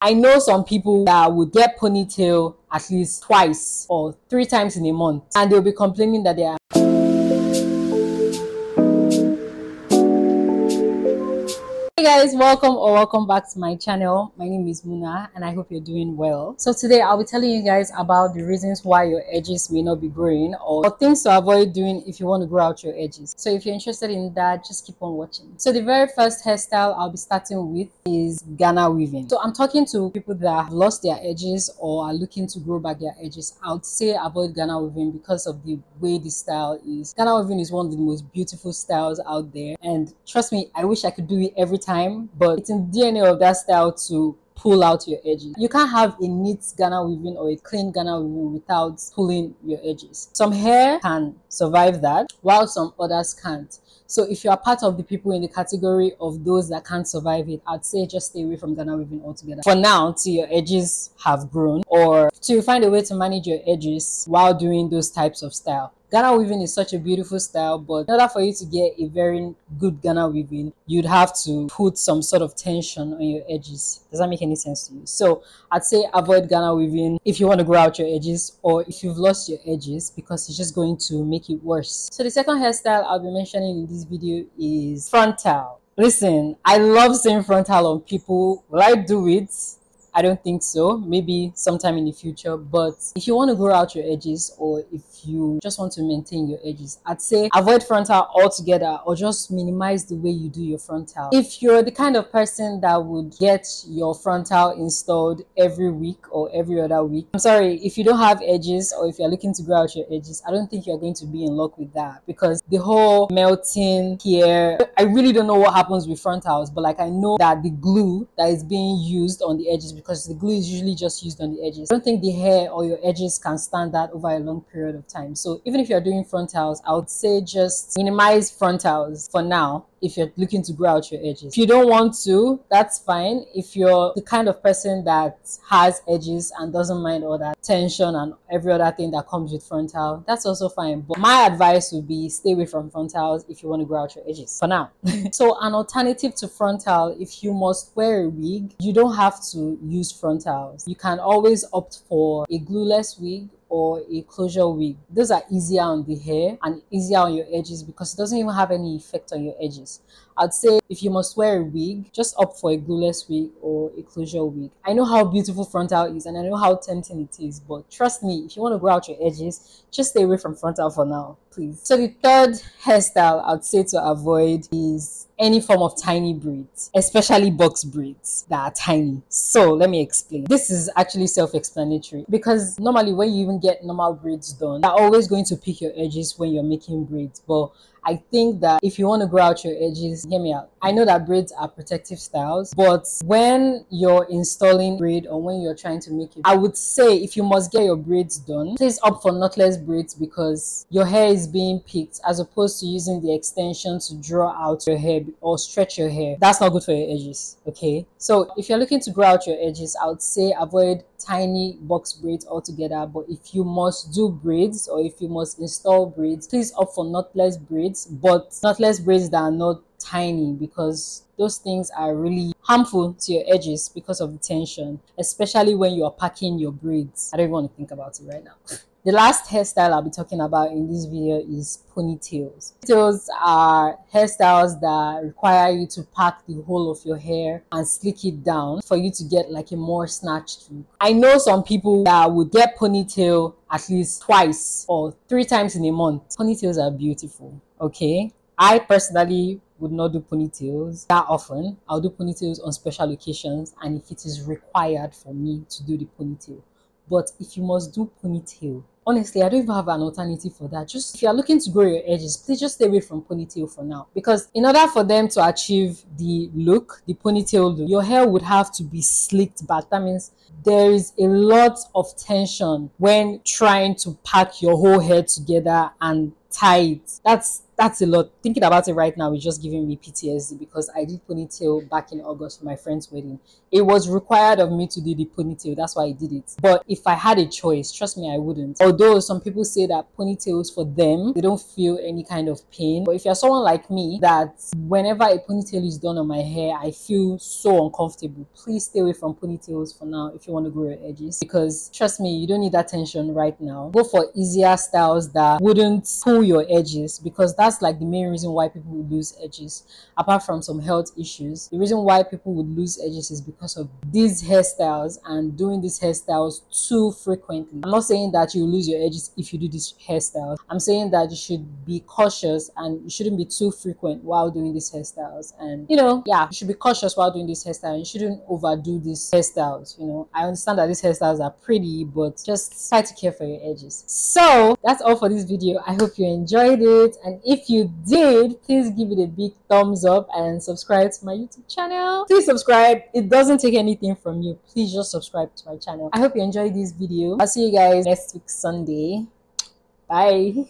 I know some people that would get ponytail at least twice or 3 times in a month, and they'll be complaining that they are. Hey guys, welcome back to my channel. My name is Muna and I hope you're doing well. So today I'll be telling you guys about the reasons why your edges may not be growing, or things to avoid doing if you want to grow out your edges. So if you're interested in that, just keep on watching. So the very first hairstyle I'll be starting with is Ghana weaving. So I'm talking to people that have lost their edges or are looking to grow back their edges. I would say avoid Ghana weaving because of the way the style is. Ghana weaving is one of the most beautiful styles out there, and trust me, I wish I could do it every time, but it's in the DNA of that style to pull out your edges. You can't have a neat Ghana weaving or a clean Ghana weaving without pulling your edges. Some hair can survive that, while some others can't. So if you are part of the people in the category of those that can't survive it, I'd say just stay away from Ghana weaving altogether. For now, till your edges have grown, or till you find a way to manage your edges while doing those types of style. Ghana weaving is such a beautiful style, but in order for you to get a very good Ghana weaving, you'd have to put some sort of tension on your edges. Does that make any sense to you? So I'd say avoid Ghana weaving if you want to grow out your edges, or if you've lost your edges, because it's just going to make it worse. So the second hairstyle I'll be mentioning in this video is frontal. Listen, I love seeing frontal on people. Will I do it? I don't think so. Maybe sometime in the future. But if you want to grow out your edges, or if you just want to maintain your edges, I'd say avoid frontal altogether, or just minimize the way you do your frontal. If you're the kind of person that would get your frontal installed every week or every other week, I'm sorry, if you don't have edges, or if you're looking to grow out your edges, I don't think you're going to be in luck with that, because the whole melting here, I really don't know what happens with frontals, but like I know that the glue that is being used on the edges, because the glue is usually just used on the edges, I don't think the hair or your edges can stand that over a long period of time. So even if you're doing frontals, I would say just minimize frontals for now if you're looking to grow out your edges. If you don't want to, that's fine. If you're the kind of person that has edges and doesn't mind all that tension and every other thing that comes with frontal, that's also fine. But my advice would be stay away from frontals if you want to grow out your edges for now. So an alternative to frontal, if you must wear a wig, you don't have to use frontals. You can always opt for a glueless wig or a closure wig. Those are easier on the hair and easier on your edges, because it doesn't even have any effect on your edges. I'd say if you must wear a wig, just opt for a glueless wig or a closure wig. I know how beautiful frontal is and I know how tempting it is, but trust me, if you want to grow out your edges, just stay away from frontal for now, please. So the third hairstyle I'd say to avoid is any form of tiny braids, especially box braids that are tiny. So let me explain. This is actually self-explanatory, because normally when you even get normal braids done, they're always going to pick your edges when you're making braids. But I think that if you want to grow out your edges, hear me out. I know that braids are protective styles, but when you're installing braid or when you're trying to make it, I would say if you must get your braids done, please opt for knotless braids, because your hair is being picked as opposed to using the extension to draw out your hair or stretch your hair. That's not good for your edges, okay? So if you're looking to grow out your edges, I would say avoid tiny box braids altogether. But if you must do braids or if you must install braids, please opt for knotless braids, but knotless braids that are not tiny, because those things are really harmful to your edges because of the tension, especially when you're packing your braids. I don't even want to think about it right now. The last hairstyle I'll be talking about in this video is ponytails. Ponytails are hairstyles that require you to pack the whole of your hair and slick it down for you to get like a more snatched look. I know some people that would get ponytail at least twice or 3 times in a month. Ponytails are beautiful, okay? I personally would not do ponytails that often. I'll do ponytails on special occasions and if it is required for me to do the ponytail. But if you must do ponytail, honestly, I don't even have an alternative for that. Just if you are looking to grow your edges, please just stay away from ponytail for now. Because in order for them to achieve the look, the ponytail look, your hair would have to be slicked back. That means there is a lot of tension when trying to pack your whole hair together and tie it. That's that's a lot. Thinking about it right now is just giving me PTSD because I did ponytail back in August for my friend's wedding. It was required of me to do the ponytail. That's why I did it. But if I had a choice, trust me, I wouldn't. Although some people say that ponytails for them, they don't feel any kind of pain. But if you're someone like me that whenever a ponytail is done on my hair, I feel so uncomfortable, please stay away from ponytails for now if you want to grow your edges. Because trust me, you don't need that tension right now. Go for easier styles that wouldn't pull your edges, because that's like the main reason why people would lose edges. Apart from some health issues, the reason why people would lose edges is because of these hairstyles and doing these hairstyles too frequently. I'm not saying that you lose your edges if you do these hairstyles. I'm saying that you should be cautious and you shouldn't be too frequent while doing these hairstyles. And yeah, you should be cautious while doing this hairstyle. You shouldn't overdo these hairstyles. I understand that these hairstyles are pretty, but just try to care for your edges. So that's all for this video. I hope you enjoyed it, and if you did, please give it a big thumbs up and subscribe to my YouTube channel. Please subscribe. It doesn't take anything from you. Please just subscribe to my channel. I hope you enjoyed this video. I'll see you guys next week Sunday. Bye.